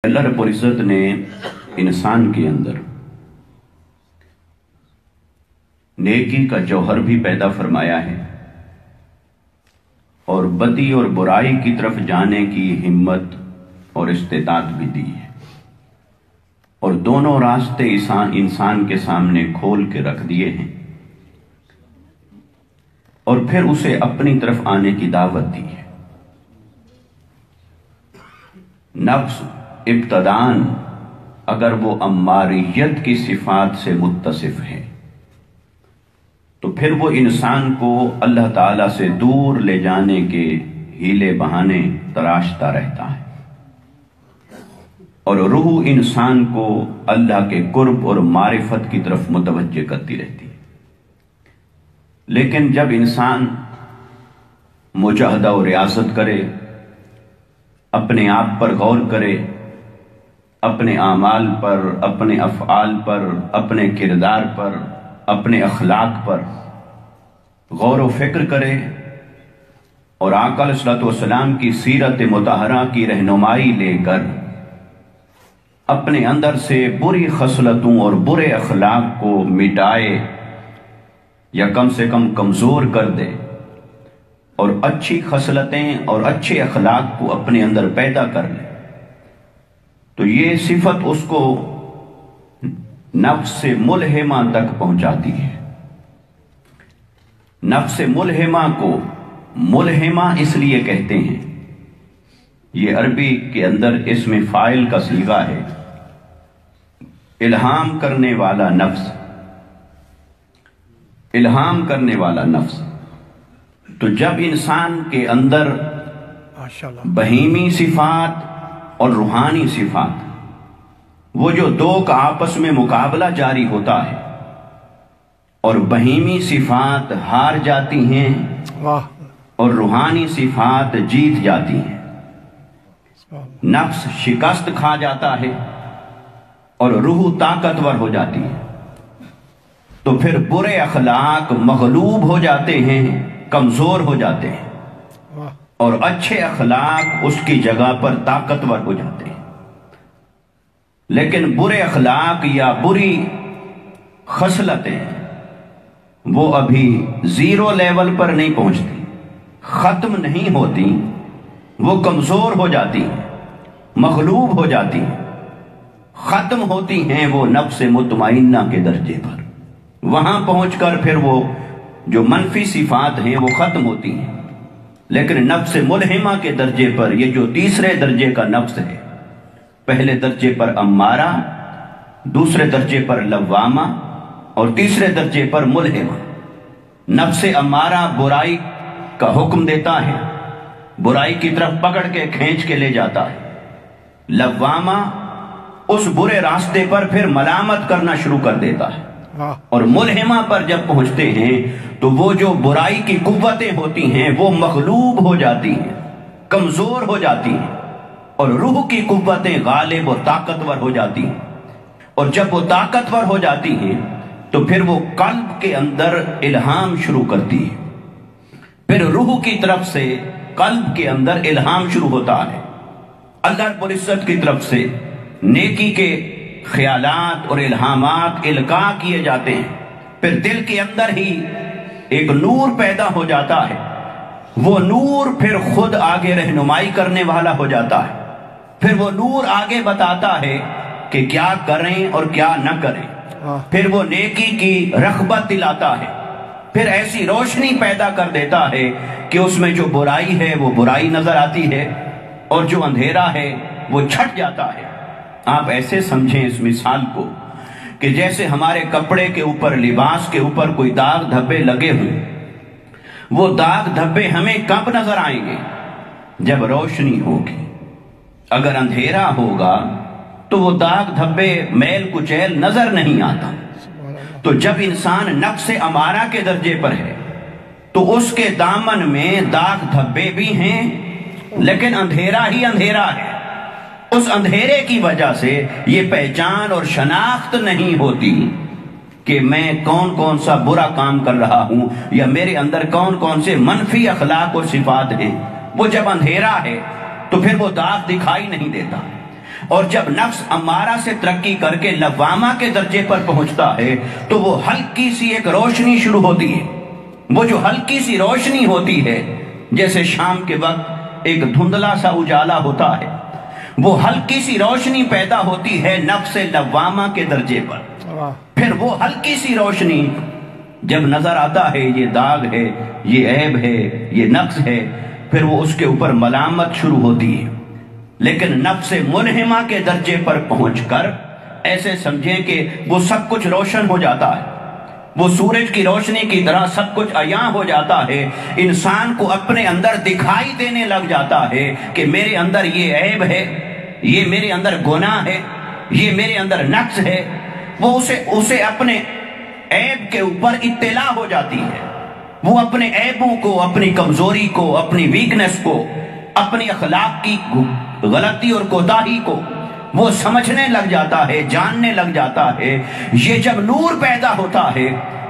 اللہ رب العزت نے انسان کے اندر نیکی کا جوہر بھی پیدا فرمایا ہے اور بدی اور برائی کی طرف جانے کی ہمت اور استطاعت بھی دی ہے، اور دونوں راستے انسان کے سامنے کھول کے رکھ دیے ہیں، اور پھر اسے اپنی طرف آنے کی دعوت دی ہے۔ نفس ابتداً اگر وہ اماریت کی صفات سے متصف ہے تو پھر وہ انسان کو اللہ تعالیٰ سے دور لے جانے کے ہیلے بہانے تراشتا رہتا ہے، اور روح انسان کو اللہ کے قرب اور معرفت کی طرف متوجہ کرتی رہتی ہے۔ لیکن جب انسان مجاہدہ و ریاضت کرے، اپنے آپ پر غور کرے، اپنے اعمال پر، اپنے افعال پر، اپنے کردار پر، اپنے اخلاق پر غور و فکر کرے، اور آقا علیہ الصلوۃ والسلام کی سیرت مطہرہ کی رہنمائی لے کر اپنے اندر سے بری خصلتوں اور برے اخلاق کو مٹائے یا کم سے کم کمزور کر دے، اور اچھی خصلتیں اور اچھے اخلاق کو اپنے اندر پیدا کر لے، تو یہ صفت اس کو نفس ملہمہ تک پہنچاتی ہے۔ نفس ملہمہ کو ملہمہ اس لیے کہتے ہیں، یہ عربی کے اندر اسم فاعل کا صیغہ ہے، الہام کرنے والا نفس، الہام کرنے والا نفس۔ تو جب انسان کے اندر بہیمی صفات اور روحانی صفات، وہ جو دو کا آپس میں مقابلہ جاری ہوتا ہے، اور بہیمی صفات ہار جاتی ہیں اور روحانی صفات جیت جاتی ہیں، نفس شکست کھا جاتا ہے اور روح طاقتور ہو جاتی ہے، تو پھر برے اخلاق مغلوب ہو جاتے ہیں، کمزور ہو جاتے ہیں، اور اچھے اخلاق اس کی جگہ پر طاقتور ہو جاتے ہیں۔ لیکن برے اخلاق یا بری خصلتیں وہ ابھی زیرو لیول پر نہیں پہنچتی، ختم نہیں ہوتی، وہ کمزور ہو جاتی ہیں، مغلوب ہو جاتی ہیں، ختم ہوتی ہیں وہ نفس مطمئنہ کے درجے پر۔ وہاں پہنچ کر پھر وہ جو منفی صفات ہیں وہ ختم ہوتی ہیں، لیکن نفس ملہمہ کے درجے پر، یہ جو تیسرے درجے کا نفس ہے، پہلے درجے پر امارہ، دوسرے درجے پر لوامہ، اور تیسرے درجے پر ملہمہ۔ نفس امارہ برائی کا حکم دیتا ہے، برائی کی طرف پکڑ کے کھینچ کے لے جاتا ہے، لوامہ اس برے راستے پر پھر ملامت کرنا شروع کر دیتا ہے، اور ملہمہ پر جب پہنچتے ہیں تو وہ جو برائی کی قوتیں ہوتی ہیں وہ مغلوب ہو جاتی ہیں، کمزور ہو جاتی ہیں، اور روح کی قوتیں غالب اور طاقتور ہو جاتی ہیں، اور جب وہ طاقتور ہو جاتی ہیں تو پھر وہ قلب کے اندر الہام شروع کرتی ہے، پھر روح کی طرف سے قلب کے اندر الہام شروع ہوتا ہے، اللہ رب العزت کی طرف سے نیکی کے خیالات اور الہامات القاء کیے جاتے ہیں، پھر دل کے اندر ہی ایک نور پیدا ہو جاتا ہے، وہ نور پھر خود آگے رہنمائی کرنے والا ہو جاتا ہے، پھر وہ نور آگے بتاتا ہے کہ کیا کریں اور کیا نہ کریں، پھر وہ نیکی کی رغبت دلاتا ہے، پھر ایسی روشنی پیدا کر دیتا ہے کہ اس میں جو برائی ہے وہ برائی نظر آتی ہے، اور جو اندھیرا ہے وہ چھٹ جاتا ہے۔ آپ ایسے سمجھیں اس مثال کو کہ جیسے ہمارے کپڑے کے اوپر، لباس کے اوپر کوئی داغ دھبے لگے ہوئے، وہ داغ دھبے ہمیں کب نظر آئیں گے؟ جب روشنی ہوگی۔ اگر اندھیرا ہوگا تو وہ داغ دھبے، میل کچیل نظر نہیں آتا۔ تو جب انسان نفس امارہ کے درجے پر ہے تو اس کے دامن میں داغ دھبے بھی ہیں، لیکن اندھیرا ہی اندھیرا ہے۔ اس اندھیرے کی وجہ سے یہ پہچان اور شناخت نہیں ہوتی کہ میں کون کون سا برا کام کر رہا ہوں، یا میرے اندر کون کون سے منفی اخلاق اور صفات ہیں۔ وہ جب اندھیرا ہے تو پھر وہ داغ دکھائی نہیں دیتا۔ اور جب نفس امارہ سے ترقی کر کے لوامہ کے درجے پر پہنچتا ہے تو وہ ہلکی سی ایک روشنی شروع ہوتی ہے. وہ جو ہلکی سی روشنی ہوتی ہے جیسے شام کے وقت ایک دھندلا سا اجالا ہوتا ہے، وہ ہلکی سی روشنی پیدا ہوتی ہے نفس لوامہ کے درجے پر. پھر وہ ہلکی سی روشنی جب نظر آتا ہے یہ داغ ہے، یہ عیب ہے، یہ نقص ہے، پھر وہ اس کے اوپر ملامت شروع ہوتی ہے. لیکن نفس ملہمہ کے درجے پر پہنچ کر ایسے سمجھیں کہ وہ سب کچھ روشن ہو جاتا ہے، وہ سورج کی روشنی کی طرح سب کچھ عیاں ہو جاتا ہے. انسان کو اپنے اندر دکھائی دینے لگ جاتا ہے کہ میرے اندر یہ عیب ہے، یہ میرے اندر گناہ ہے، یہ میرے اندر نقص ہے. وہ اسے اپنے عیب کے اوپر اطلاع ہو جاتی ہے. وہ اپنے عیبوں کو، اپنی کمزوری کو، اپنی ویکنس کو، اپنی اخلاق کی غلطی اور کوتاہی کو وہ سمجھنے لگ جاتا ہے، جاننے لگ جاتا ہے. یہ جب نور پیدا ہوتا ہے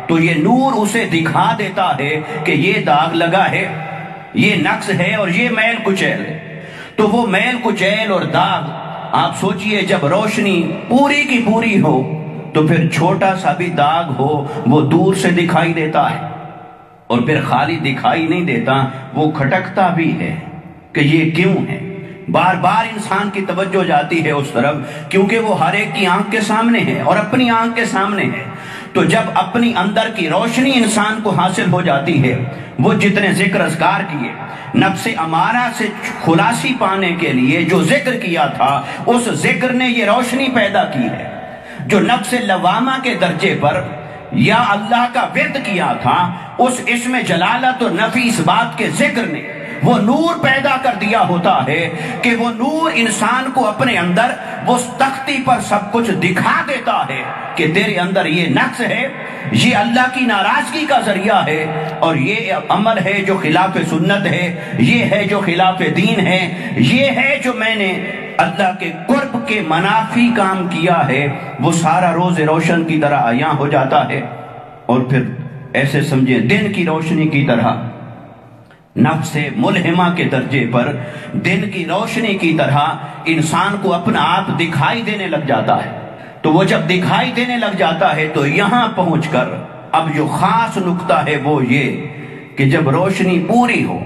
تو یہ نور اسے دکھا دیتا ہے کہ یہ داغ لگا ہے، یہ نقص ہے اور یہ میل کچیل ہے. تو وہ میل کچیل اور داغ آپ سوچئے جب روشنی پوری کی پوری ہو تو پھر چھوٹا سا بھی داغ ہو وہ دور سے دکھائی دیتا ہے. اور پھر خالی دکھائی نہیں دیتا، وہ کھٹکتا بھی ہے کہ یہ کیوں ہے. بار بار انسان کی توجہ جاتی ہے اس طرف کیونکہ وہ ہر ایک کی آنکھ کے سامنے ہے اور اپنی آنکھ کے سامنے ہے. تو جب اپنی اندر کی روشنی انسان کو حاصل ہو جاتی ہے، وہ جتنے ذکر اذکار کیے، نفس امارہ سے خلاصی پانے کے لیے جو ذکر کیا تھا، اس ذکر نے یہ روشنی پیدا کی ہے. جو نفس لوامہ کے درجے پر یا اللہ کا ورد کیا تھا، اس اسم جلالت اور نفی اس بات کے ذکر نے وہ نور پیدا کر دیا ہوتا ہے کہ وہ نور انسان کو اپنے اندر وہ تختی پر سب کچھ دکھا دیتا ہے کہ تیرے اندر یہ نقص ہے، یہ اللہ کی ناراضگی کا ذریعہ ہے، اور یہ عمل ہے جو خلاف سنت ہے، یہ ہے جو خلاف دین ہے، یہ ہے جو میں نے اللہ کے قرب کے منافی کام کیا ہے. وہ سارا روز روشن کی طرح عیاں ہو جاتا ہے. اور پھر ایسے سمجھیں دن کی روشنی کی طرح نفس ملہمہ کے درجے پر دن کی روشنی کی طرح انسان کو اپنا آپ دکھائی دینے لگ جاتا ہے. تو وہ جب دکھائی دینے لگ جاتا ہے تو یہاں پہنچ کر اب جو خاص نقطہ ہے وہ یہ کہ جب روشنی پوری ہو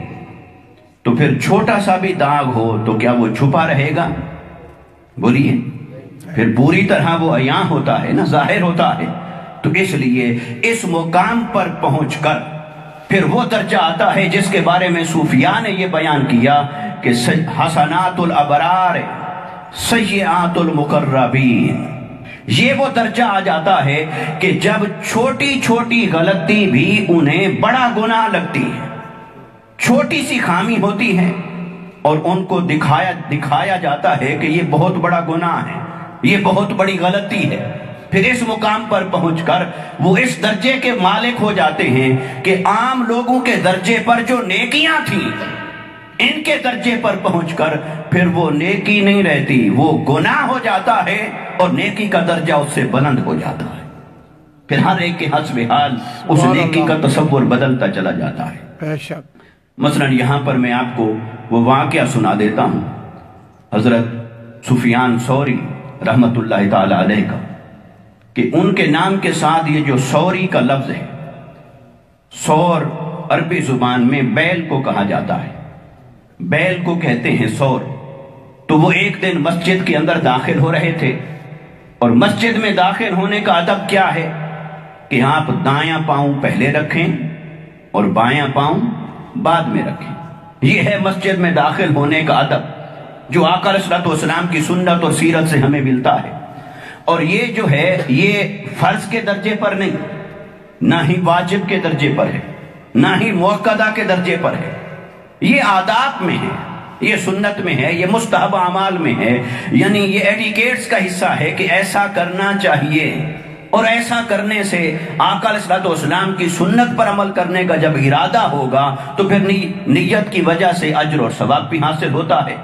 تو پھر چھوٹا سا بھی داغ ہو تو کیا وہ چھپا رہے گا؟ بولیے، پھر پوری طرح وہ عیاں ہوتا ہے نا، ظاہر ہوتا ہے. تو اس لیے اس مقام پر پہنچ کر پھر وہ درجہ آتا ہے جس کے بارے میں صوفیاء نے یہ بیان کیا کہ حسنات الابرار سیئات المقربین. یہ وہ درجہ آ جاتا ہے کہ جب چھوٹی چھوٹی غلطی بھی انہیں بڑا گناہ لگتی ہے، چھوٹی سی خامی ہوتی ہے اور ان کو دکھایا جاتا ہے کہ یہ بہت بڑا گناہ ہے، یہ بہت بڑی غلطی ہے. پھر اس مقام پر پہنچ کر وہ اس درجے کے مالک ہو جاتے ہیں کہ عام لوگوں کے درجے پر جو نیکیاں تھیں، ان کے درجے پر پہنچ کر پھر وہ نیکی نہیں رہتی، وہ گناہ ہو جاتا ہے اور نیکی کا درجہ اس سے بلند ہو جاتا ہے. پھر ہر ایک کے حسب حال اس نیکی کا تصور بدلتا چلا جاتا ہے. بے شک. مثلا یہاں پر میں آپ کو وہ واقعہ سنا دیتا ہوں حضرت سفیان ثوری رحمت اللہ تعالی علیہ کا، کہ ان کے نام کے ساتھ یہ جو ثوری کا لفظ ہے، ثور عربی زبان میں بیل کو کہا جاتا ہے، بیل کو کہتے ہیں ثور. تو وہ ایک دن مسجد کے اندر داخل ہو رہے تھے، اور مسجد میں داخل ہونے کا ادب کیا ہے کہ آپ دایاں پاؤں پہلے رکھیں اور بایاں پاؤں بعد میں رکھیں. یہ ہے مسجد میں داخل ہونے کا ادب جو آقا علیہ الصلوۃ والسلام کی سنت اور سیرت سے ہمیں ملتا ہے. اور یہ جو ہے یہ فرض کے درجے پر نہیں، نہ ہی واجب کے درجے پر ہے، نہ ہی موقدہ کے درجے پر ہے، یہ آداب میں ہے، یہ سنت میں ہے، یہ مستحب اعمال میں ہے. یعنی یہ ایٹیکیٹس کا حصہ ہے کہ ایسا کرنا چاہیے، اور ایسا کرنے سے آقا علیہ الصلوۃ والسلام کی سنت پر عمل کرنے کا جب ارادہ ہوگا تو پھر نیت کی وجہ سے اجر اور ثواب بھی حاصل ہوتا ہے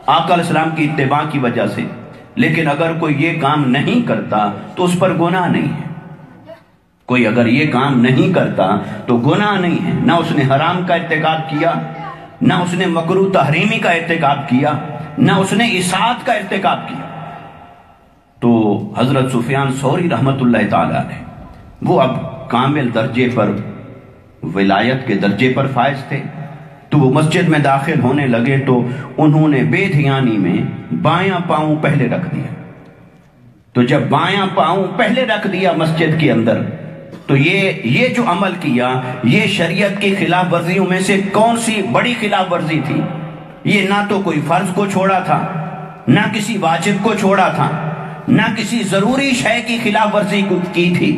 آقا علیہ السلام کی اتباع کی وجہ سے. لیکن اگر کوئی یہ کام نہیں کرتا تو اس پر گناہ نہیں ہے. کوئی اگر یہ کام نہیں کرتا تو گناہ نہیں ہے، نہ اس نے حرام کا ارتکاب کیا، نہ اس نے مکروہ تحریمی کا ارتکاب کیا، نہ اس نے اصاعت کا ارتکاب کیا. تو حضرت سفیان ثوری رحمت اللہ تعالیٰ علیہ وہ اب کامل درجے پر، ولایت کے درجے پر فائز تھے، تو وہ مسجد میں داخل ہونے لگے تو انہوں نے بے دھیانی میں بایاں پاؤں پہلے رکھ دیا۔ تو جب بایاں پاؤں پہلے رکھ دیا مسجد کے اندر، تو یہ جو عمل کیا یہ شریعت کی خلاف ورزیوں میں سے کون سی بڑی خلاف ورزی تھی؟ یہ نہ تو کوئی فرض کو چھوڑا تھا، نہ کسی واجب کو چھوڑا تھا، نہ کسی ضروری شے کی خلاف ورزی کی تھی،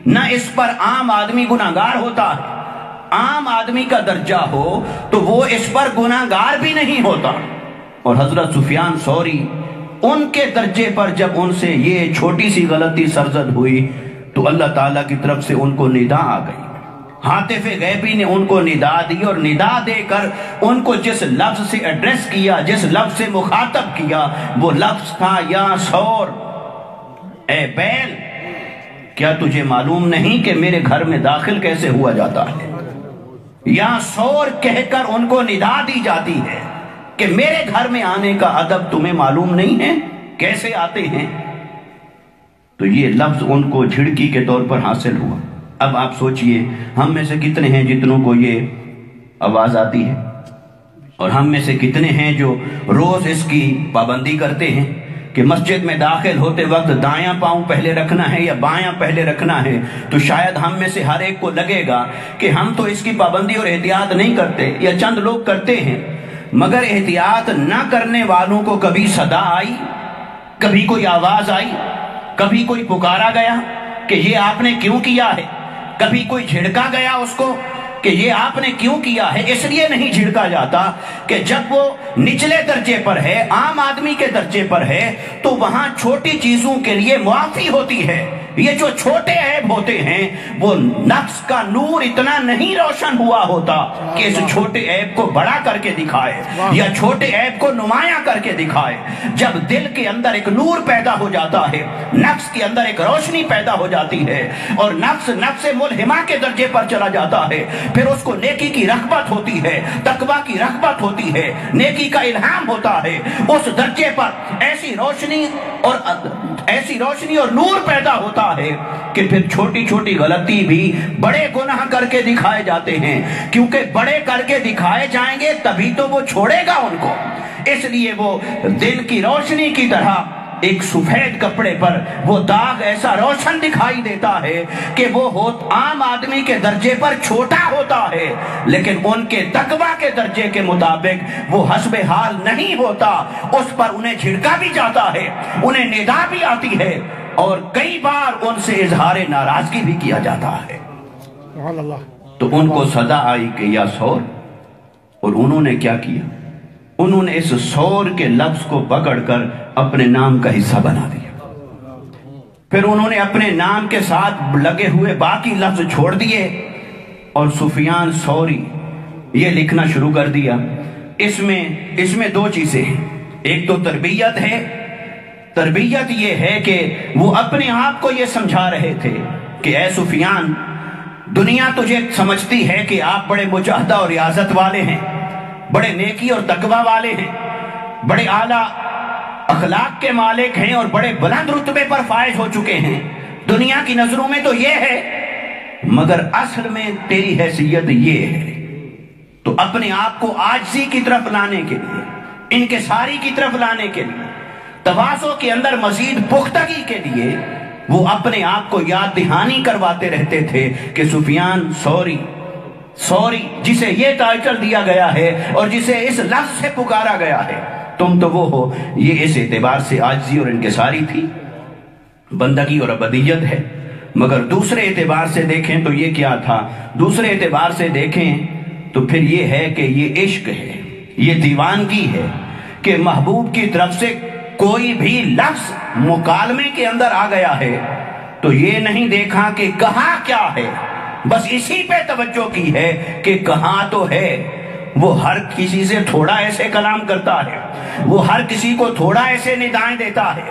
نہ اس پر عام آدمی گناہگار ہوتا ہے۔ عام آدمی کا درجہ ہو تو وہ اس پر گناہگار بھی نہیں ہوتا، اور حضرت سفیان ثوری ان کے درجے پر جب ان سے یہ چھوٹی سی غلطی سرزد ہوئی تو اللہ تعالیٰ کی طرف سے ان کو ندا آ گئی، ہاتف غیبی نے ان کو ندا دی، اور ندا دے کر ان کو جس لفظ سے ایڈریس کیا، جس لفظ سے مخاطب کیا، وہ لفظ تھا یا ثور، اے بیل، کیا تجھے معلوم نہیں کہ میرے گھر میں داخل کیسے ہوا جاتا ہے؟ یا ثور کہہ کر ان کو ندا دی جاتی ہے کہ میرے گھر میں آنے کا ادب تمہیں معلوم نہیں ہے، کیسے آتے ہیں؟ تو یہ لفظ ان کو جھڑکی کے طور پر حاصل ہوا۔ اب آپ سوچئے ہم میں سے کتنے ہیں جتنوں کو یہ آواز آتی ہے، اور ہم میں سے کتنے ہیں جو روز اس کی پابندی کرتے ہیں کہ مسجد میں داخل ہوتے وقت دایاں پاؤں پہلے رکھنا ہے یا بایاں پہلے رکھنا ہے؟ تو شاید ہم میں سے ہر ایک کو لگے گا کہ ہم تو اس کی پابندی اور احتیاط نہیں کرتے، یا چند لوگ کرتے ہیں، مگر احتیاط نہ کرنے والوں کو کبھی صدا آئی، کبھی کوئی آواز آئی، کبھی کوئی پکارا گیا کہ یہ آپ نے کیوں کیا ہے؟ کبھی کوئی جھڑکا گیا اس کو کہ یہ آپ نے کیوں کیا ہے؟ اس لیے نہیں جھڑکا جاتا کہ جب وہ نچلے درجے پر ہے، عام آدمی کے درجے پر ہے، تو وہاں چھوٹی چیزوں کے لیے معافی ہوتی ہے۔ یہ جو چھوٹے عیب ہوتے ہیں وہ نفس کا نور اتنا نہیں روشن ہوا ہوتا کہ اس چھوٹے عیب کو بڑا کر کے دکھائے یا چھوٹے عیب کو نمایاں کر کے دکھائے۔ جب دل کے اندر ایک نور پیدا ہو جاتا ہے، نفس کے اندر ایک روشنی پیدا ہو جاتی ہے، اور نفس ملہمہ کے درجے پر چلا جاتا ہے، پھر اس کو نیکی کی رغبت ہوتی ہے، تقویٰ کی رغبت ہوتی ہے، نیکی کا الہام ہوتا ہے، اس درجے پر ایسی روشنی اور نور پیدا ہوتا ہے کہ پھر چھوٹی چھوٹی غلطی بھی بڑے گناہ کر کے دکھائے جاتے ہیں، کیونکہ بڑے کر کے دکھائے جائیں گے تبھی تو وہ چھوڑے گا ان کو۔ اس لیے وہ دل کی روشنی کی طرح ایک سفید کپڑے پر وہ داغ ایسا روشن دکھائی دیتا ہے کہ وہ عام آدمی کے درجے پر چھوٹا ہوتا ہے، لیکن ان کے تقویٰ کے درجے کے مطابق وہ حسب حال نہیں ہوتا۔ اس پر انہیں جھڑکا بھی جاتا ہے، انہیں ندا بھی آتی ہے، اور کئی بار ان سے اظہار ناراضگی بھی کیا جاتا ہے۔ تو ان کو صدا آئی کہ یا ثور، اور انہوں نے کیا کیا؟ انہوں نے اس ثور کے لفظ کو پکڑ کر اپنے نام کا حصہ بنا دیا۔ پھر انہوں نے اپنے نام کے ساتھ لگے ہوئے باقی لفظ چھوڑ دیے اور سفیان ثوری یہ لکھنا شروع کر دیا۔ اس میں دو چیزیں ہیں، ایک تو تربیت ہے۔ تربیت یہ ہے کہ وہ اپنے آپ کو یہ سمجھا رہے تھے کہ اے سفیان، دنیا تجھے سمجھتی ہے کہ آپ بڑے مجاہدہ اور ریاضت والے ہیں، بڑے نیکی اور تقویٰ والے ہیں، بڑے اعلیٰ اخلاق کے مالک ہیں اور بڑے بلند رتبے پر فائز ہو چکے ہیں۔ دنیا کی نظروں میں تو یہ ہے، مگر اصل میں تیری حیثیت یہ ہے۔ تو اپنے آپ کو عاجزی کی طرف لانے کے لیے، انکساری کی طرف لانے کے لیے، تواضع کے اندر مزید پختگی کے لیے وہ اپنے آپ کو یاد دہانی کرواتے رہتے تھے کہ سفیان ثوری جسے یہ ٹائٹل دیا گیا ہے اور جسے اس لفظ سے پکارا گیا ہے، تم تو وہ ہو۔ یہ اس اعتبار سے عاجزی اور انکساری تھی، بندگی اور عبودیت ہے۔ مگر دوسرے اعتبار سے دیکھیں تو یہ کیا تھا؟ دوسرے اعتبار سے دیکھیں تو پھر یہ ہے کہ یہ عشق ہے، یہ دیوانگی ہے کہ محبوب کی طرف سے کوئی بھی لفظ مکالمے کے اندر آ گیا ہے تو یہ نہیں دیکھا کہ کہاں کیا ہے، بس اسی پہ توجہ کی ہے کہ کہاں تو ہے، وہ ہر کسی سے تھوڑا ایسے کلام کرتا ہے، وہ ہر کسی کو تھوڑا ایسے ندائیں دیتا ہے۔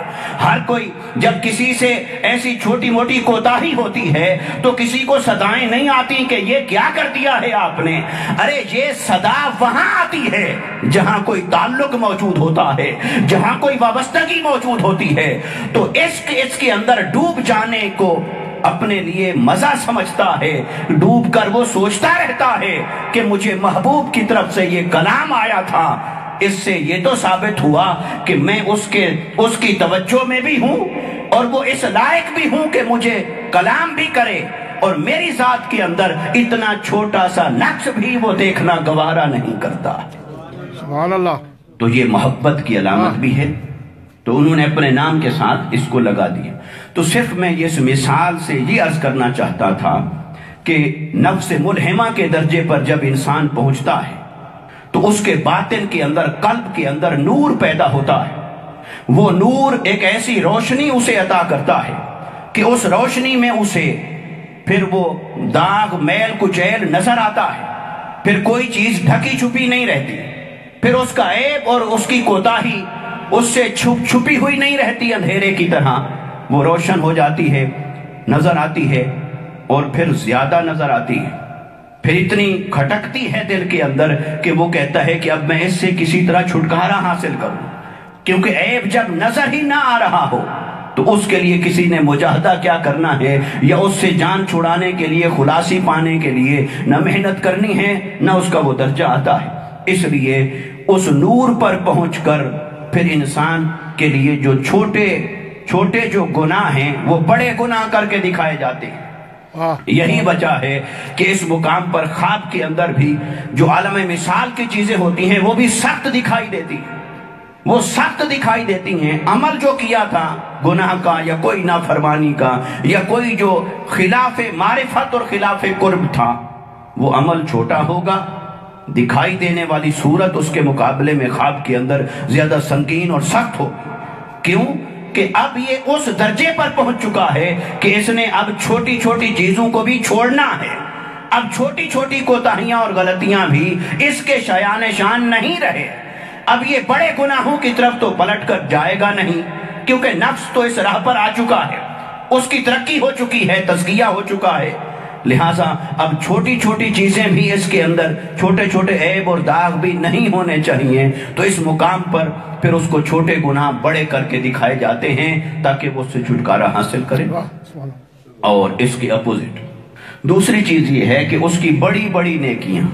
ہر کوئی جب کسی سے ایسی چھوٹی موٹی کوتاہی ہوتی ہے تو کسی کو صدائیں نہیں آتی کہ یہ کیا کر دیا ہے آپ نے۔ ارے یہ صدا وہاں آتی ہے جہاں کوئی تعلق موجود ہوتا ہے، جہاں کوئی وابستگی موجود ہوتی ہے، تو عشق اس کے اندر ڈوب جانے کو اپنے لیے مزہ سمجھتا ہے۔ ڈوب کر وہ سوچتا رہتا ہے کہ مجھے محبوب کی طرف سے یہ کلام آیا تھا، اس سے یہ تو ثابت ہوا کہ میں اس کی توجہ میں بھی ہوں اور وہ اس لائق بھی ہوں کہ مجھے کلام بھی کرے، اور میری ذات کے اندر اتنا چھوٹا سا نقص بھی وہ دیکھنا گوارا نہیں کرتا۔ سبحان اللہ۔ تو یہ محبت کی علامت بھی ہے، تو انہوں نے اپنے نام کے ساتھ اس کو لگا دیا۔ تو صرف میں اس مثال سے یہ عرض کرنا چاہتا تھا کہ نفس ملہمہ کے درجے پر جب انسان پہنچتا ہے تو اس کے باطن کے اندر، قلب کے اندر نور پیدا ہوتا ہے۔ وہ نور ایک ایسی روشنی اسے عطا کرتا ہے کہ اس روشنی میں اسے پھر وہ داغ، میل، کچیل نظر آتا ہے، پھر کوئی چیز ڈھکی چھپی نہیں رہتی، پھر اس کا عیب اور اس کی کوتاہی اس سے چھپی ہوئی نہیں رہتی، اندھیرے کی طرح وہ روشن ہو جاتی ہے، نظر آتی ہے، اور پھر زیادہ نظر آتی ہے، پھر اتنی کھٹکتی ہے دل کے اندر کہ وہ کہتا ہے کہ اب میں اس سے کسی طرح چھٹکارا حاصل کروں، کیونکہ عیب جب نظر ہی نہ آ رہا ہو تو اس کے لیے کسی نے مجاہدہ کیا کرنا ہے، یا اس سے جان چھڑانے کے لیے، خلاصی پانے کے لیے نہ محنت کرنی ہے نہ اس کا وہ درجہ آتا ہے۔ اس لیے اس نور پر پہنچ کر پھر انسان کے لیے جو چھوٹے جو گناہ ہیں وہ بڑے گناہ کر کے دکھائے جاتے ہیں۔ یہی وجہ ہے کہ اس مقام پر خواب کے اندر بھی جو عالم مثال کی چیزیں ہوتی ہیں وہ بھی سخت دکھائی دیتی ہیں، وہ سخت دکھائی دیتی ہیں۔ عمل جو کیا تھا گناہ کا یا کوئی نافرمانی کا یا کوئی جو خلاف معرفت اور خلاف قرب تھا، وہ عمل چھوٹا ہوگا، دکھائی دینے والی صورت اس کے مقابلے میں خواب کے اندر زیادہ سنگین اور سخت ہو۔ کیوں کہ اب یہ اس درجے پر پہنچ چکا ہے کہ اس نے اب چھوٹی چھوٹی چیزوں کو بھی چھوڑنا ہے۔ اب چھوٹی چھوٹی کوتاہیاں اور غلطیاں بھی اس کے شایان شان نہیں رہے۔ اب یہ بڑے گناہوں کی طرف تو پلٹ کر جائے گا نہیں، کیونکہ نفس تو اس راہ پر آ چکا ہے، اس کی ترقی ہو چکی ہے، تزکیہ ہو چکا ہے۔ لہٰذا اب چھوٹی چھوٹی چیزیں بھی اس کے اندر، چھوٹے چھوٹے عیب اور داغ بھی نہیں ہونے چاہیے، تو اس مقام پر پھر اس کو چھوٹے گناہ بڑے کر کے دکھائے جاتے ہیں تاکہ وہ اس سے چھٹکارا حاصل کرے۔ اور اس کے اپوزٹ دوسری چیز یہ ہے کہ اس کی بڑی بڑی نیکیاں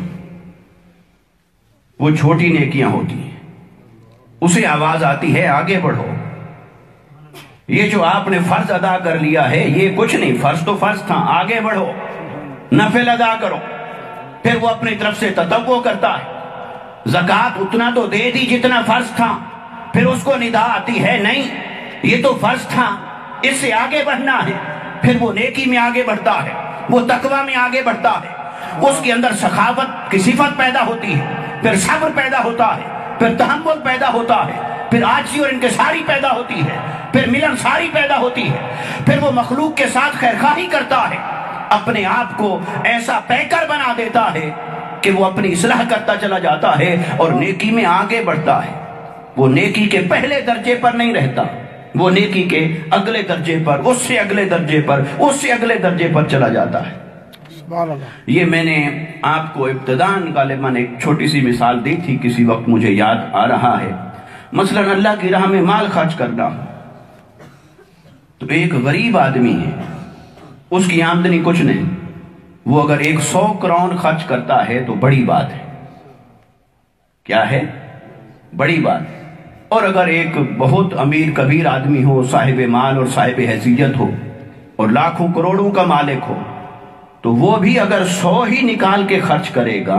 وہ چھوٹی نیکیاں ہوتی ہیں، اسے آواز آتی ہے آگے بڑھو، یہ جو آپ نے فرض ادا کر لیا ہے یہ کچھ نہیں، فرض تو فرض تھا، آگے بڑھو، نفل ادا کرو۔ پھر وہ اپنی طرف سے تطوع کرتا ہے، زکوٰۃ اتنا تو دے دی جتنا فرض تھا، پھر اس کو ندا آتی ہے نہیں یہ تو فرض تھا، اس سے آگے بڑھنا ہے۔ پھر وہ نیکی میں آگے بڑھتا ہے، وہ تقوی میں آگے بڑھتا ہے، اس کے اندر سخاوت کی صفت پیدا ہوتی ہے، پھر صبر پیدا ہوتا ہے، پھر تحمل پیدا ہوتا ہے، پھر عاجزی اور انکساری پیدا ہوتی ہے، پھر ملنساری پیدا ہوتی ہے، پھر وہ مخلوق کے ساتھ خیرخواہی کرتا ہے، اپنے آپ کو ایسا پیکر بنا دیتا ہے کہ وہ اپنی اصلاح کرتا چلا جاتا ہے اور نیکی میں آگے بڑھتا ہے۔ وہ نیکی کے پہلے درجے پر نہیں رہتا، وہ نیکی کے اگلے درجے پر، اس سے اگلے درجے پر، اس سے اگلے درجے پر چلا جاتا ہے۔ یہ میں نے آپ کو ابتداءً غالباً ایک چھوٹی سی مثال دی تھی، کسی وقت مجھے یاد آ رہا ہے۔ مثلاً اللہ کی راہ میں مال خرچ کرنا، تو ایک غریب آدمی ہے، اس کی آمدنی کچھ نہیں، وہ اگر 100 کروڑ خرچ کرتا ہے تو بڑی بات ہے۔ کیا ہے؟ بڑی بات۔ اور اگر ایک بہت امیر کبیر آدمی ہو، صاحب مال اور صاحب حیثیت ہو اور لاکھوں کروڑوں کا مالک ہو، تو وہ بھی اگر 100 ہی نکال کے خرچ کرے گا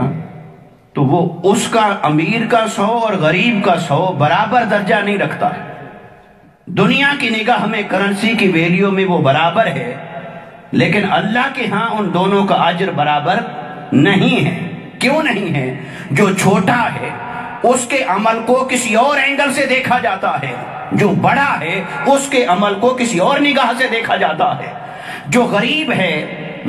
تو وہ اس کا امیر کا 100 اور غریب کا 100 برابر درجہ نہیں رکھتا ہے۔ دنیا کی نگاہ میں کرنسی کی ویلیو میں وہ برابر ہے، لیکن اللہ کے ہاں ان دونوں کا اجر برابر نہیں ہے۔ کیوں نہیں ہے؟ جو چھوٹا ہے اس کے عمل کو کسی اور اینگل سے دیکھا جاتا ہے، جو بڑا ہے اس کے عمل کو کسی اور نگاہ سے دیکھا جاتا ہے۔ جو غریب ہے،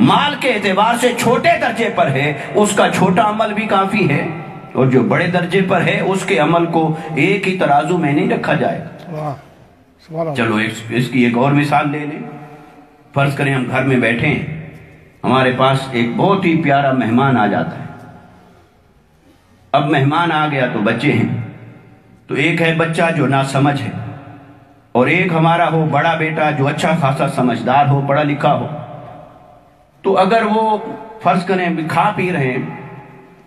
مال کے اعتبار سے چھوٹے درجے پر ہے، اس کا چھوٹا عمل بھی کافی ہے، اور جو بڑے درجے پر ہے اس کے عمل کو ایک ہی ترازو میں نہیں رکھا جائے گا۔ چلو اس کی ایک اور مثال لے لیں۔ فرض کریں ہم گھر میں بیٹھے ہیں، ہمارے پاس ایک بہت ہی پیارا مہمان آ جاتا ہے۔ اب مہمان آ گیا تو بچے ہیں، تو ایک ہے بچہ جو ناسمجھ ہے، اور ایک ہمارا ہو بڑا بیٹا جو اچھا خاصا سمجھدار ہو، پڑھا لکھا ہو۔ تو اگر وہ فرض کریں کھا پی رہے ہیں،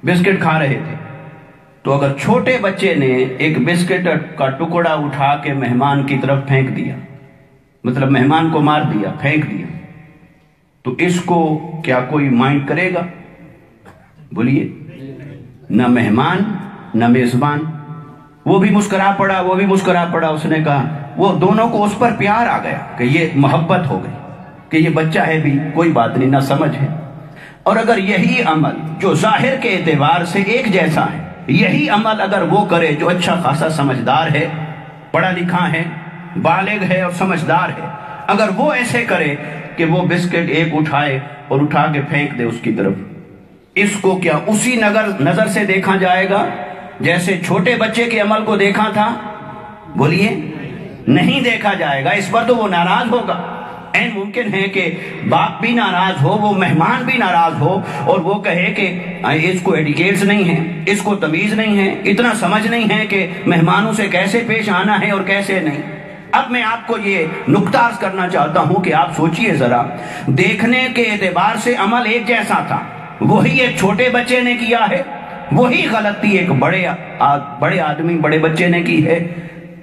بسکٹ کھا رہے تھے، تو اگر چھوٹے بچے نے ایک بسکٹ کا ٹکڑا اٹھا کے مہمان کی طرف پھینک دیا، مطلب مہمان کو مار دیا، پھینک دیا، تو اس کو کیا کوئی مائنڈ کرے گا؟ بولیے، نہ مہمان نہ میزبان۔ وہ بھی مسکرا پڑا، وہ بھی مسکرا پڑا۔ اس نے کہا، وہ دونوں کو اس پر پیار آ گیا کہ یہ محبت ہو گئی کہ یہ بچہ ہے بھی کوئی بات نہیں، نہ سمجھ ہے۔ اور اگر یہی عمل جو ظاہر کے اعتبار سے ایک جیسا ہے، یہی عمل اگر وہ کرے جو اچھا خاصا سمجھدار ہے، پڑھا لکھا ہے، بالغ ہے اور سمجھدار ہے، اگر وہ ایسے کرے کہ وہ بسکٹ ایک اٹھائے اور اٹھا کے پھینک دے اس کی طرف، اس کو کیا اسی نظر سے دیکھا جائے گا جیسے چھوٹے بچے کے عمل کو دیکھا تھا؟ بولیے، نہیں دیکھا جائے گا۔ اس پر تو وہ ناراض ہوگا۔ این ممکن ہے کہ باپ بھی ناراض ہو، وہ مہمان بھی ناراض ہو، اور وہ کہے کہ اس کو ایڈیکیٹس نہیں ہے، اس کو تمیز نہیں ہے، اتنا سمجھ نہیں ہے کہ مہمانوں سے کیسے پیش آنا ہے اور کیسے نہیں۔ اب میں آپ کو یہ نکتہ عرض کرنا چاہتا ہوں کہ آپ سوچئے ذرا، دیکھنے کے اعتبار سے عمل ایک جیسا تھا، وہی ایک چھوٹے بچے نے کیا ہے، وہی غلطی ایک بڑے آدمی بڑے بچے نے کی ہے،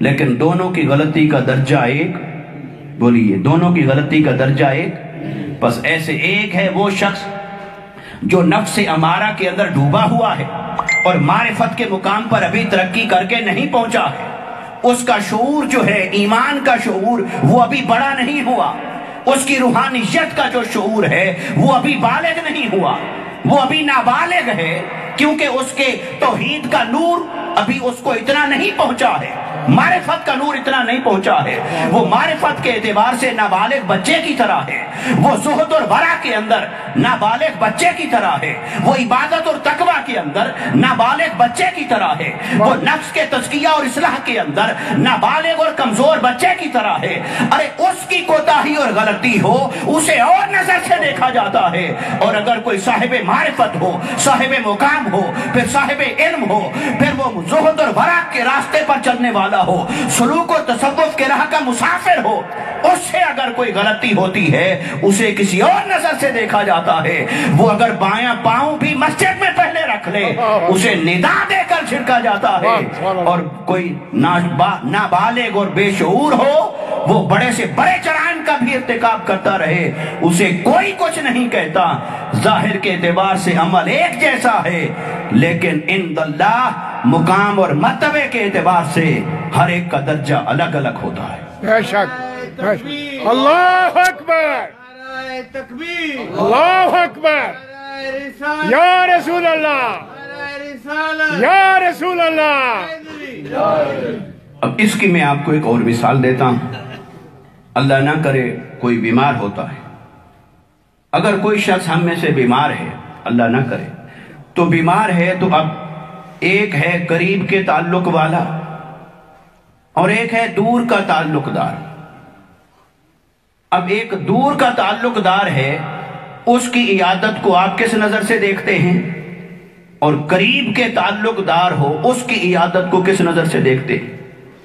لیکن دونوں کی غلطی کا درجہ ایک۔ بولیے، دونوں کی غلطی کا درجہ ایک۔ بس ایسے ایک ہے وہ شخص جو نفس امارہ کے اندر ڈوبا ہوا ہے اور معرفت کے مقام پر ابھی ترقی کر کے نہیں پہنچا ہے۔ اس کا شعور جو ہے، ایمان کا شعور، وہ ابھی بڑا نہیں ہوا۔ اس کی روحانیت کا جو شعور ہے وہ ابھی بالغ نہیں ہوا، وہ ابھی نابالغ ہے، کیونکہ اس کے توحید کا نور ابھی اس کو اتنا نہیں پہنچا ہے، معرفت کا نور اتنا نہیں پہنچا ہے۔ وہ معرفت کے اعتبار سے نابالغ بچے کی طرح ہے، وہ زہد اور ورع کے اندر نابالغ بچے کی طرح ہے، وہ عبادت اور تقوی کے اندر نابالغ بچے کی طرح ہے، وہ نفس کے تزکیہ اور اصلاح کے اندر نابالغ اور کمزور بچے کی طرح ہے۔ ارے اس کی کوتاہی اور غلطی ہو، اسے اور نظر سے دیکھا جاتا ہے، اور اگر کوئی صاحب معرفت ہو، صاحب مقام ہو، پھر صاحب علم ہو، پھر وہ زہد اور ورع کے راستے پر چلنے والا ہو، سلوک و تصوف کے راہ کا مسافر ہو، اس سے اگر کوئی غلطی ہوتی ہے اسے کسی اور نظر سے دیکھا جاتا ہے۔ وہ اگر بایاں پاؤں بھی مسجد میں پہلے رکھ لے اسے ندا دے کر چھڑکا جاتا ہے، اور کوئی نابالغ اور بے شعور ہو، وہ بڑے سے بڑے جرائم کا بھی ارتکاب کرتا رہے، اسے کوئی کچھ نہیں کہتا۔ ظاہر کے اعتبار سے عمل ایک جیسا ہے، لیکن عند اللہ مقام اور مرتبے کے اعتبار سے ہر ایک کا درجہ الگ الگ ہوتا ہے۔ بے شک، اللہ اکبر، اللہ اکبر، یا رسول اللہ، یا رسول اللہ۔ اب اس کی میں آپ کو ایک اور مثال دیتا ہوں۔ اللہ نہ کرے کوئی بیمار ہوتا ہے، اگر کوئی شخص ہم میں سے بیمار ہے، اللہ نہ کرے، تو بیمار ہے تو اب ایک ہے قریب کے تعلق والا اور ایک ہے دور کا تعلق دار۔ اب ایک دور کا تعلق دار ہے، اس کی عیادت کو آپ کس نظر سے دیکھتے ہیں؟ اور قریب کے تعلق دار ہو، اس کی عیادت کو کس نظر سے دیکھتے ہیں؟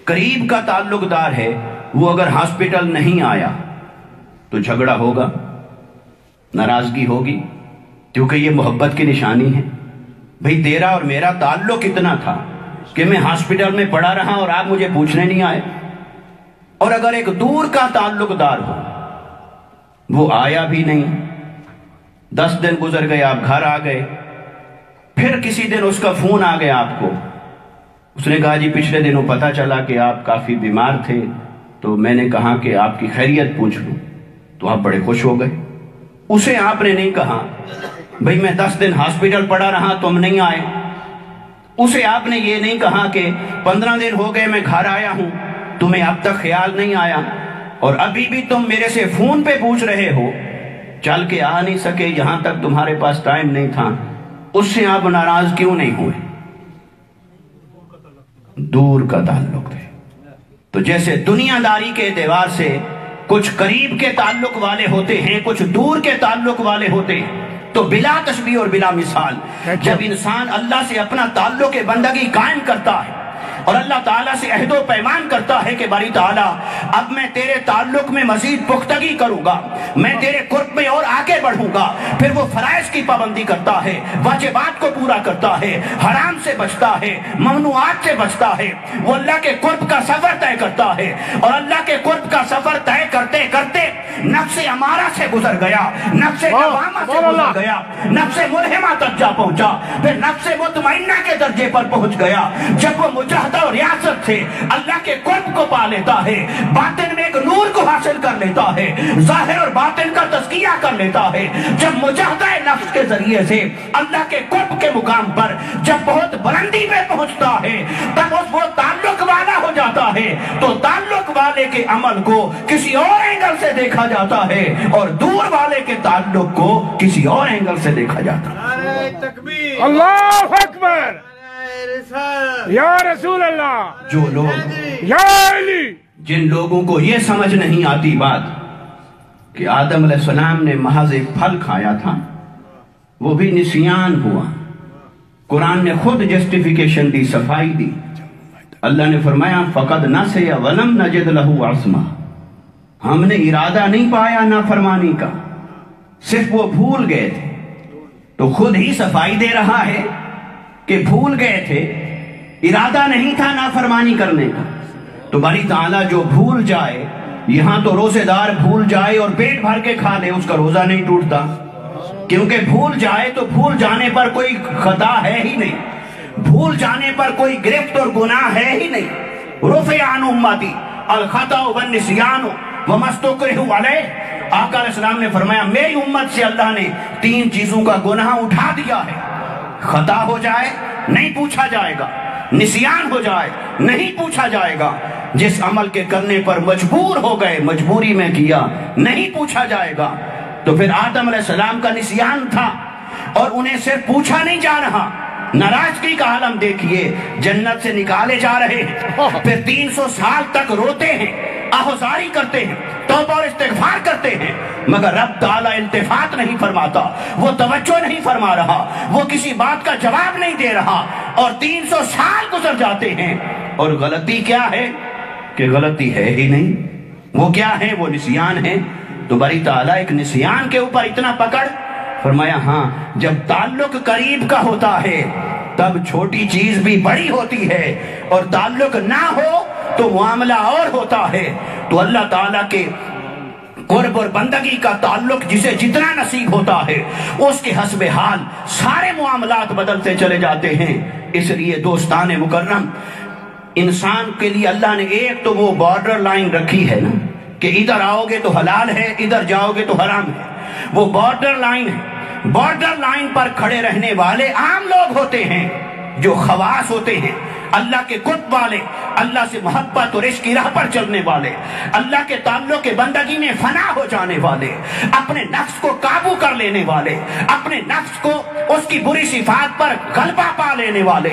قریب کا تعلق دار ہے، وہ اگر ہاسپٹل نہیں آیا تو جھگڑا ہوگا، ناراضگی ہوگی، کیونکہ یہ محبت کی نشانی ہے۔ بھئی تیرا اور میرا تعلق اتنا تھا کہ میں ہاسپٹل میں پڑا رہا اور آپ مجھے پوچھنے نہیں آئے۔ اور اگر ایک دور کا تعلق دار ہو، وہ آیا بھی نہیں، 10 دن گزر گئے، آپ گھر آ گئے، پھر کسی دن اس کا فون آ گیا آپ کو، اس نے کہا جی پچھلے دنوں پتا چلا کہ آپ کافی بیمار تھے، تو میں نے کہا کہ آپ کی خیریت پوچھ لوں، تو آپ بڑے خوش ہو گئے۔ اسے آپ نے نہیں کہا بھئی میں 10 دن ہاسپٹل پڑا رہا تم نہیں آئے، اسے آپ نے یہ نہیں کہا کہ 15 دن ہو گئے میں گھر آیا ہوں، تمہیں اب تک خیال نہیں آیا، اور ابھی بھی تم میرے سے فون پہ پوچھ رہے ہو، چل کے آ نہیں سکے، یہاں تک تمہارے پاس ٹائم نہیں تھا، اس سے آپ ناراض کیوں نہیں ہوئے؟ دور کا تعلق تھے. تو جیسے دنیا داری کے اعتبار سے کچھ قریب کے تعلق والے ہوتے ہیں، کچھ دور کے تعلق والے ہوتے ہیں، تو بلا تشبیہ اور بلا مثال جب انسان اللہ سے اپنا تعلق بندگی قائم کرتا ہے اور اللہ تعالیٰ سے عہد و پیمان کرتا ہے کہ باری تعالیٰ اب میں تیرے تعلق میں مزید پختگی کروں گا، میں تیرے قرب میں اور آگے بڑھوں گا، پھر وہ فرائض کی پابندی کرتا ہے، واجبات کو پورا کرتا ہے، حرام سے بچتا ہے، ممنوعات سے بچتا ہے، وہ اللہ کے قرب کا سفر طے کرتا ہے، اور اللہ کے قرب کا سفر طے کرتے کرتے نفس امارہ سے گزر گیا، نفس لوامہ سے گزر گیا، نفس ملہمہ تک جا پہنچا، پھر نفس مطمئنہ کے درجے پر پہنچ گیا. جب وہ مجاہدہ اور ریاست سے اللہ کے قرب کو پا لیتا ہے، باطن میں ایک نور کو حاصل کر لیتا ہے، ظاہر اور باطن کا تزکیہ کر لیتا ہے، جب مجاہدہ نفس کے ذریعے سے اللہ کے قرب کے مقام پر جب بہت بلندی میں پہنچتا ہے، تب وہ تعلق والا ہو جاتا ہے. تو تعلق والے کے عمل کو کسی اور اینگل سے دیکھا جاتا ہے اور دور والے کے تعلق کو کسی اور اینگل سے دیکھا جاتا ہے. نعرہ تکبیر، اللہ اکبر، یا رسول اللہ، جو لوگ یا علی، جن لوگوں کو یہ سمجھ نہیں آتی بات کہ آدم علیہ السلام نے محض ایک پھل کھایا تھا، وہ بھی نسیان ہوا. قرآن نے خود جسٹیفیکیشن دی، صفائی دی. اللہ نے فرمایا فقد نسی ولم نجد لہ عصما، ہم نے ارادہ نہیں پایا نافرمانی کا، صرف وہ بھول گئے تھے. تو خود ہی صفائی دے رہا ہے کہ بھول گئے تھے، ارادہ نہیں تھا نافرمانی کرنے کا. تو باری تعالیٰ جو بھول جائے، یہاں تو روزے دار بھول جائے اور پیٹ بھر کے کھا لے، اس کا روزہ نہیں ٹوٹتا، کیونکہ بھول جائے تو بھول جانے پر کوئی خطا ہے ہی نہیں، بھول جانے پر کوئی گرفت اور گناہ ہے ہی نہیں. رفع عن امتی الخطأ والنسیان وما استکرہوا علیہ. آقا علیہ السلام نے فرمایا میری امت سے اللہ نے 3 چیزوں کا گناہ اٹھا دیا ہے. خطا ہو جائے نہیں پوچھا جائے گا، نسیان ہو جائے نہیں پوچھا جائے گا، جس عمل کے کرنے پر مجبور ہو گئے، مجبوری میں کیا، نہیں پوچھا جائے گا. تو پھر آدم علیہ السلام کا نسیان تھا اور انہیں صرف پوچھا نہیں جا رہا. ناراضگی کا عالم دیکھیے، جنت سے نکالے جا رہے ہیں، پھر 300 سال تک روتے ہیں، آہوزاری کرتے ہیں، توبہ اور استغفار کرتے ہیں، مگر رب تعالیٰ التفات نہیں فرماتا، وہ توجہ نہیں فرما رہا، وہ کسی بات کا جواب نہیں دے رہا، اور 300 سال گزر جاتے ہیں. اور غلطی کیا ہے کہ غلطی ہے ہی نہیں. وہ کیا ہے؟ وہ نسیان ہے. تو باری تعالیٰ ایک نسیان کے اوپر اتنا پکڑ، فرمایا ہاں جب تعلق قریب کا ہوتا ہے تب چھوٹی چیز بھی بڑی ہوتی ہے، اور تعلق نہ ہو تو معاملہ اور ہوتا ہے. تو اللہ تعالیٰ کے قرب اور بندگی کا تعلق جسے جتنا نصیب ہوتا ہے، اس کے حسب حال سارے معاملات بدلتے چلے جاتے ہیں. اس لیے دوستان مکرم، انسان کے لیے اللہ نے ایک تو وہ بارڈر لائن رکھی ہے نا کہ ادھر آؤ گے تو حلال ہے، ادھر جاؤ گے تو حرام ہے. وہ بارڈر لائن ہے. بارڈر لائن پر کھڑے رہنے والے عام لوگ ہوتے ہیں، جو خواص ہوتے ہیں، اللہ کے قرب والے، اللہ سے محبت اور عشق کی راہ پر چلنے والے، اللہ کے تعلق کے بندگی میں فنا ہو جانے والے، اپنے نفس کو قابو کر لینے والے، اپنے نفس کو اس کی بری صفات پر غلبہ پا لینے والے.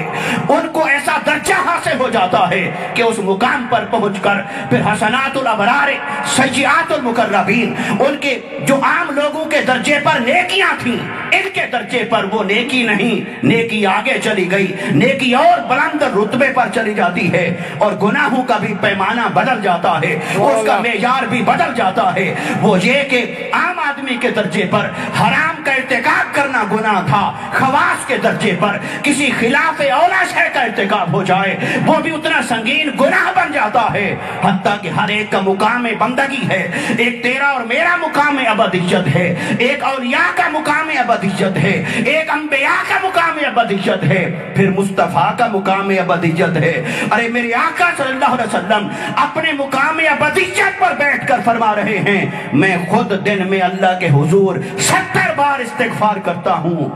ان کو ایسا درجہ حاصل ہو جاتا ہے کہ اس مقام پر پہنچ کر پھر حسنات الابرار سیئات المقربین، ان کے جو عام لوگوں کے درجے پر نیکیاں تھیں، ان کے درجے پر وہ نیکی نہیں، نیکی آگے چلی گئی، نیکی اور بلند رتبے پر چلی جاتی ہے، اور گناہوں کا بھی پیمانہ بدل جاتا ہے، اس کا معیار بھی بدل جاتا ہے. وہ یہ کہ عام آدمی کے درجے پر حرام کا ارتکاب کرنا گناہ تھا، خواص کے درجے پر کسی خلاف اولا شے کا ارتکاب ہو جائے وہ بھی اتنا سنگین گناہ بن جاتا ہے. حتیٰ کہ ہر ایک کا مقام بندگی ہے. ایک تیرا اور میرا مقام ابدیت ہے، ایک اولیاء کا مقام ابدیت ہے، ایک انبیاء کا مقام ابدیت ہے، پھر مصطفیٰ کا مقام ابدیت ہے. ارے میرے آقا صلی اللہ علیہ وسلم اپنے مقام ابدیت پر بیٹھ کر فرما رہے ہیں میں خود دن میں اللہ کے حضور 70 بار استغفار کرتا ہوں.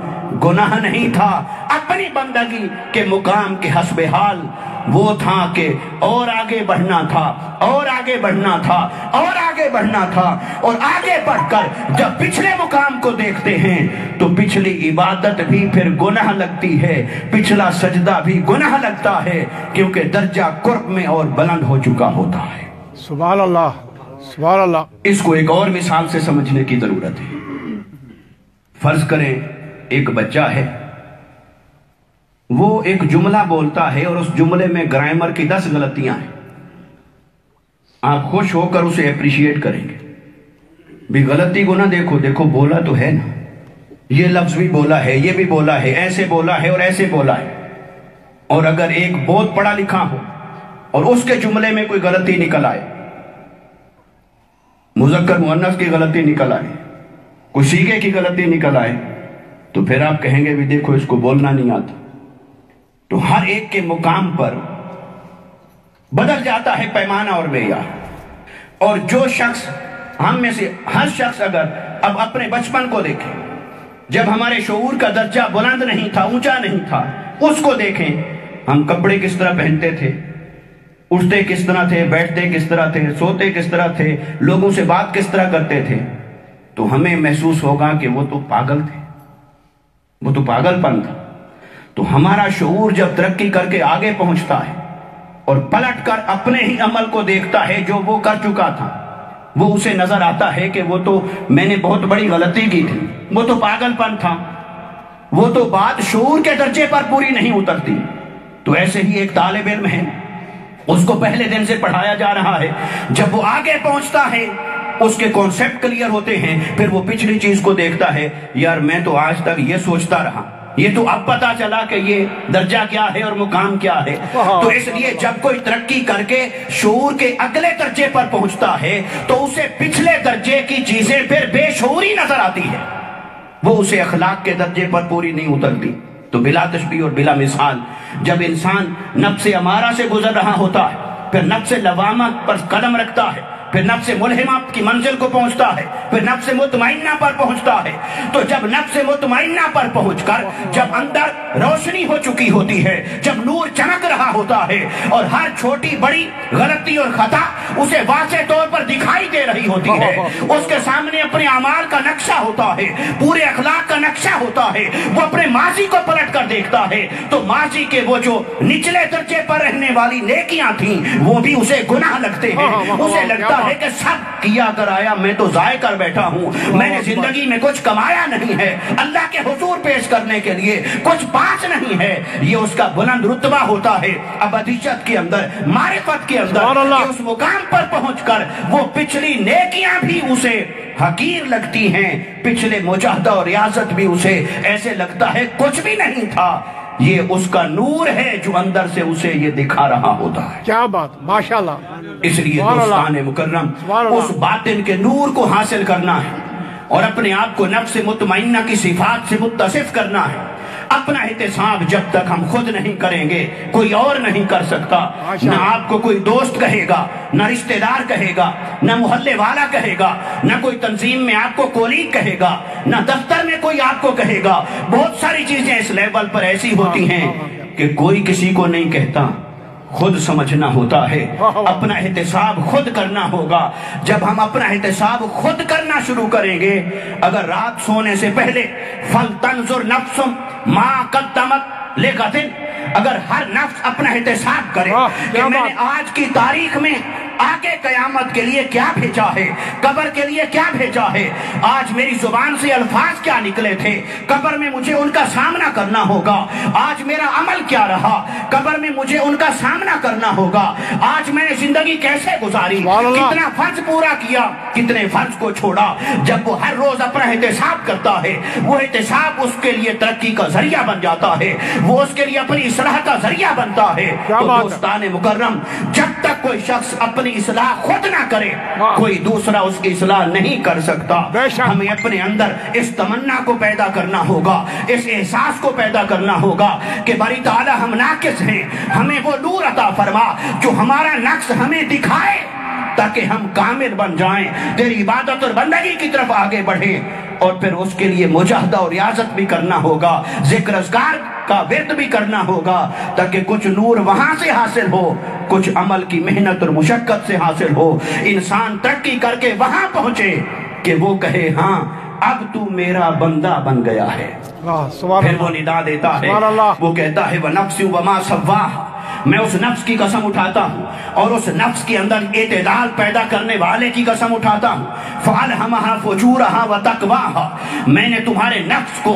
گناہ نہیں تھا، اپنی بندگی کے مقام کے حسب حال وہ تھا کہ اور آگے بڑھنا تھا، اور آگے بڑھنا تھا، اور آگے بڑھنا تھا، اور آگے بڑھ کر جب پچھلے مقام کو دیکھتے ہیں تو پچھلی عبادت بھی پھر گناہ لگتی ہے، پچھلا سجدہ بھی گناہ لگتا ہے، کیونکہ درجہ قرب میں اور بلند ہو چکا ہوتا ہے۔ سبحان اللہ، سبحان اللہ۔ اس کو ایک اور مثال سے سمجھنے کی ضرورت ہے۔ فرض کریں ایک بچہ ہے، وہ ایک جملہ بولتا ہے اور اس جملے میں گرامر کی 10 غلطیاں ہیں، آپ خوش ہو کر اسے اپریشیٹ کریں گے، بھی غلطی کو نہ دیکھو، دیکھو بولا تو ہے نا، یہ لفظ بھی بولا ہے، یہ بھی بولا ہے، ایسے بولا ہے اور ایسے بولا ہے۔ اور اگر ایک بہت پڑھا لکھا ہو اور اس کے جملے میں کوئی غلطی نکل آئے، مذکر مؤنث کی غلطی نکل آئے، کوئی صیغے کی غلطی نکل آئے، تو پھر آپ کہیں گے بھی دیکھو اس کو بولنا نہیں آتا۔ تو ہر ایک کے مقام پر بدل جاتا ہے پیمانہ اور معیار۔ اور جو شخص، ہم میں سے ہر شخص اگر اب اپنے بچپن کو دیکھیں، جب ہمارے شعور کا درجہ بلند نہیں تھا، اونچا نہیں تھا، اس کو دیکھیں، ہم کپڑے کس طرح پہنتے تھے، اٹھتے کس طرح تھے، بیٹھتے کس طرح تھے، سوتے کس طرح تھے، لوگوں سے بات کس طرح کرتے تھے، تو ہمیں محسوس ہوگا کہ وہ تو پاگل تھے، وہ تو پاگل پن تھا۔ تو ہمارا شعور جب ترقی کر کے آگے پہنچتا ہے اور پلٹ کر اپنے ہی عمل کو دیکھتا ہے جو وہ کر چکا تھا، وہ اسے نظر آتا ہے کہ وہ تو میں نے بہت بڑی غلطی کی تھی، وہ تو پاگل پن تھا، وہ تو بات شعور کے درجے پر پوری نہیں اترتی۔ تو ایسے ہی ایک طالب علم ہے، اس کو پہلے دن سے پڑھایا جا رہا ہے، جب وہ آگے پہنچتا ہے اس کے کانسیپٹ کلیئر ہوتے ہیں، پھر وہ پچھلی چیز کو دیکھتا ہے، یار میں تو آج تک یہ سوچتا رہا، یہ تو اب پتا چلا کہ یہ درجہ کیا ہے اور مقام کیا ہے۔ تو اس لیے جب کوئی ترقی کر کے شعور کے اگلے درجے پر پہنچتا ہے تو اسے پچھلے درجے کی چیزیں پھر بے شعوری نظر آتی ہے، وہ اسے اخلاق کے درجے پر پوری نہیں اترتی۔ تو بلا تشبیہ اور بلا مثال جب انسان نفس امارہ سے گزر رہا ہوتا ہے، پھر نفس لوامہ پر قدم رکھتا ہے، پھر نفس ملہمہ کی منزل کو پہنچتا ہے، پھر نفس مطمئنہ پر پہنچتا ہے، تو جب نفس مطمئنہ پر پہنچ کر جب اندر روشنی ہو چکی ہوتی ہے، جب نور چمک رہا ہوتا ہے اور ہر چھوٹی بڑی غلطی اور خطا اسے واضح طور پر دکھائی دے رہی ہوتی ہے، اس کے سامنے اپنے اعمال کا نقشہ ہوتا ہے، پورے اخلاق کا نقشہ ہوتا ہے، وہ اپنے ماضی کو پلٹ کر دیکھتا ہے تو ماضی کے وہ جو نچلے درجے پر رہنے والی نیکیاں تھیں وہ بھی اسے گناہ لگتے ہیں، اسے لگتا ہے کہ سب کیا کر آیا، میں تو ضائع کر بیٹھا ہوں، میں نے زندگی میں کچھ کمایا نہیں ہے، اللہ کے حضور پیش کرنے کے لیے کچھ پاس نہیں ہے۔ یہ اس کا بلند رتبہ ہوتا ہے ابدیت کے اندر، معرفت کے اندر، کہ اس مقام پر پہنچ کر وہ پچھلی نیکیاں بھی اسے حقیر لگتی ہیں، پچھلے مجاہدہ اور ریاضت بھی اسے ایسے لگتا ہے کچھ بھی نہیں تھا۔ یہ اس کا نور ہے جو اندر سے اسے یہ دکھا رہا ہوتا ہے۔ کیا بات، ماشاءاللہ۔ اس لیے دوستان مکرم اس باطن کے نور کو حاصل کرنا ہے اور اپنے آپ کو نفس مطمئنہ کی صفات سے متصف کرنا ہے۔ اپنا احتساب جب تک ہم خود نہیں کریں گے کوئی اور نہیں کر سکتا، نہ آپ کو کوئی دوست کہے گا، نہ رشتہ دار کہے گا، نہ محلے والا کہے گا، نہ کوئی تنظیم میں آپ کو کولیگ کہے گا، نہ دفتر میں کوئی آپ کو کہے گا۔ بہت ساری چیزیں اس لیول پر ایسی ہوتی ہیں کہ کوئی کسی کو نہیں کہتا، خود سمجھنا ہوتا ہے، اپنا احتساب خود کرنا ہوگا۔ جب ہم اپنا احتساب خود کرنا شروع کریں گے، اگر رات سونے سے پہلے فَلْتَنْظُرْ نَفْسٌ مَا قَدَّمَتْ لِغَدٍ، اگر ہر نفس اپنا احتساب کرے کہ میں نے آج کی تاریخ میں آگے قیامت کے لیے کیا بھیجا ہے، قبر کے لیے کیا بھیجا ہے، آج میری زبان سے الفاظ کیا نکلے تھے، قبر میں مجھے ان کا سامنا کرنا ہوگا، آج میرا عمل کیا رہا، قبر میں مجھے ان کا سامنا کرنا ہوگا، آج میں نے زندگی کیسے گزاری، کتنا فرض پورا کیا، کتنے فرض کو چھوڑا۔ جب وہ ہر روز اپنا احتساب کرتا ہے، وہ احتساب اس کے لیے ترقی کا ذریعہ بن جاتا ہے، وہ اس کے لیے اپنی اصلاح کا ذریعہ بنتا ہے۔ تو دوستان مکرم جب تک کوئی شخص اپنی اصلاح خود نہ کرے کوئی دوسرا اس کی اصلاح نہیں کر سکتا۔ ہمیں اپنے اندر اس تمنا کو پیدا کرنا ہوگا، اس احساس کو پیدا کرنا ہوگا کہ باری تعالیٰ ہم ناقص ہیں، ہمیں وہ نور عطا فرما جو ہمارا نقص ہمیں دکھائے تاکہ ہم کامل بن جائیں، تیری عبادت اور بندگی کی طرف آگے بڑھیں۔ اور پھر اس کے لیے مجاہدہ اور ریاضت بھی کرنا ہوگا، ذکر اذکار کا ورد بھی کرنا ہوگا، تاکہ کچھ نور وہاں سے حاصل ہو، کچھ عمل کی محنت اور مشقت سے حاصل ہو، انسان ترقی کر کے وہاں پہنچے کہ وہ کہے ہاں اب تو میرا بندہ بن گیا ہے۔ پھر وہ ندا دیتا ہے، وہ کہتا ہے وَنَفْسٍ وَمَا سَوَّاهَا، میں اس نفس کی قسم اٹھاتا ہوں اور اس نفس کے اندر اعتدال پیدا کرنے والے کی قسم اٹھاتا ہوں، فَأَلْهَمَهَا فُجُورَهَا وَتَقْوَاهَا، میں نے تمہارے نفس کو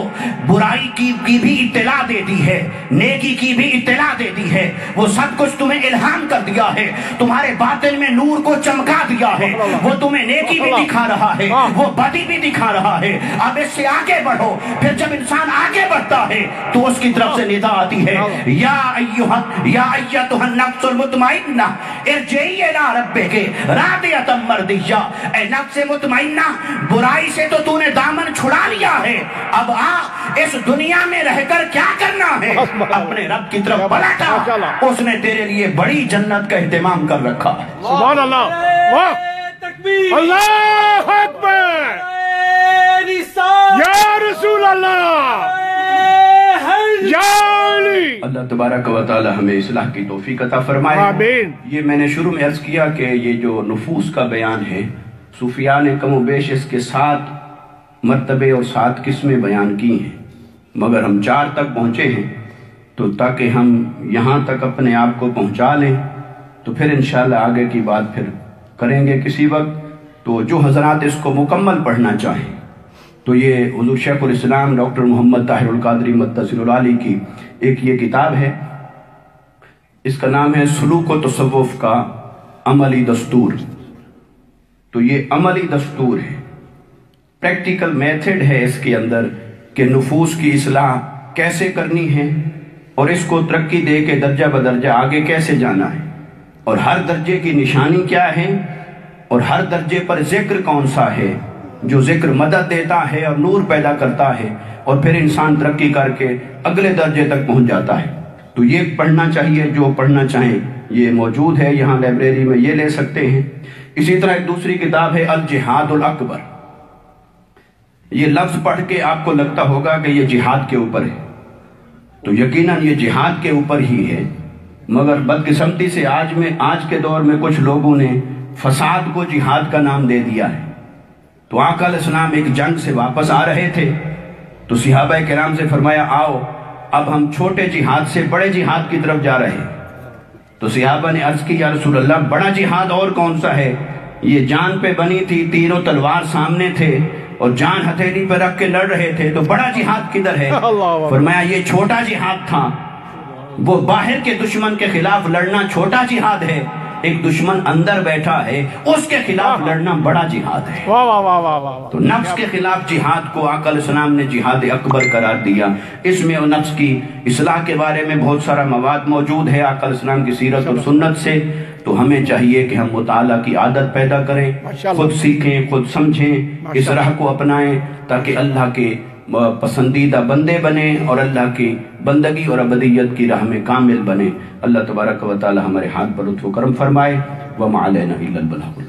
برائی کی بھی اطلاع دے دی ہے، نیکی کی بھی اطلاع دے دی ہے، وہ سب کچھ تمہیں الہام کر دیا ہے، تمہارے باطن میں نور کو چمکا دیا ہے، وہ تمہیں نیکی بھی دکھا رہا ہے، وہ بدی بھی دکھا رہا ہے، اب اس سے آگے بڑھو۔ پھر جب انسان آگے بڑھتا ہے تو اس کی طرف سے ندا آتی ہے، یا ایتھا النفس المطمئنہ ارجعی الی ربک راضیۃ مرضیہ، اے نفس مطمئنہ برائی سے تو نے دامن چھڑا لیا ہے، اب آ اس دنیا میں رہ کر کیا کرنا ہے، اپنے رب کی طرف پلٹ آ، اس نے تیرے لیے بڑی جنت کا اہتمام کر رکھا ہے۔ سبحان اللہ، اللہ اکبر، یا رسول اللہ، یا علی۔ اللہ تبارک و تعالی ہمیں اصلاح کی توفیق عطا فرمائے۔ آمین۔ یہ میں نے شروع میں عرض کیا کہ یہ جو نفوس کا بیان ہے، صوفیاء نے کم و بیش اس کے 7 مرتبے اور 7 قسمیں بیان کی ہیں، مگر ہم 4 تک پہنچے ہیں، تو تاکہ ہم یہاں تک اپنے آپ کو پہنچا لیں تو پھر انشاءاللہ آگے کی بات پھر کریں گے کسی وقت۔ تو جو حضرات اس کو مکمل پڑھنا چاہیں تو یہ حضور شیخ الاسلام ڈاکٹر محمد طاہر القادری متصل العالی کی ایک یہ کتاب ہے، اس کا نام ہے سلوک و تصوف کا عملی دستور۔ تو یہ عملی دستور ہے، پریکٹیکل میتھڈ ہے اس کے اندر کہ نفوس کی اصلاح کیسے کرنی ہے اور اس کو ترقی دے کے درجہ بدرجہ آگے کیسے جانا ہے، اور ہر درجے کی نشانی کیا ہے، اور ہر درجے پر ذکر کون سا ہے جو ذکر مدد دیتا ہے اور نور پیدا کرتا ہے، اور پھر انسان ترقی کر کے اگلے درجے تک پہنچ جاتا ہے۔ تو یہ پڑھنا چاہیے، جو پڑھنا چاہیں یہ موجود ہے یہاں لائبریری میں، یہ لے سکتے ہیں۔ اسی طرح ایک دوسری کتاب ہے الجہاد الاکبر، یہ لفظ پڑھ کے آپ کو لگتا ہوگا کہ یہ جہاد کے اوپر ہے، تو یقیناً یہ جہاد کے اوپر ہی ہے، مگر بدقسمتی سے آج کے دور میں کچھ لوگوں نے فساد کو جہاد کا نام دے دیا ہے۔ تو آقا علیہ السلام ایک جنگ سے واپس آ رہے تھے تو صحابہ کرام سے فرمایا آؤ اب ہم چھوٹے جہاد سے بڑے جہاد کی طرف جا رہے ہیں۔ تو صحابہ نے عرض کی یا رسول اللہ بڑا جہاد اور کون سا ہے، یہ جان پہ بنی تھی، تیر و تلوار سامنے تھے اور جان ہتھیلی پہ رکھ کے لڑ رہے تھے، تو بڑا جہاد کدھر ہے؟ فرمایا یہ چھوٹا جہاد تھا، وہ باہر کے دشمن کے خلاف لڑنا چھوٹا جہاد ہے، ایک دشمن اندر بیٹھا ہے اس کے خلاف لڑنا بڑا جہاد ہے۔ تو نفس کے خلاف جہاد کو آقا علیہ السلام نے جہاد اکبر قرار دیا۔ اس میں نفس کی اصلاح کے بارے میں بہت سارا مواد موجود ہے آقا علیہ السلام کی سیرت اور سنت سے، تو ہمیں چاہیے کہ ہم مطالعہ کی عادت پیدا کریں، خود سیکھیں، خود سمجھیں، اس راہ کو اپنائیں تاکہ اللہ کے پسندیدہ بندے بنیں اور اللہ کی بندگی اور ابدیت کی راہ میں کامل بنیں۔ اللہ تبارک و تعالی ہمارے ہاتھ پر لطف و کرم فرمائے۔ وما علینا الا البلاغ۔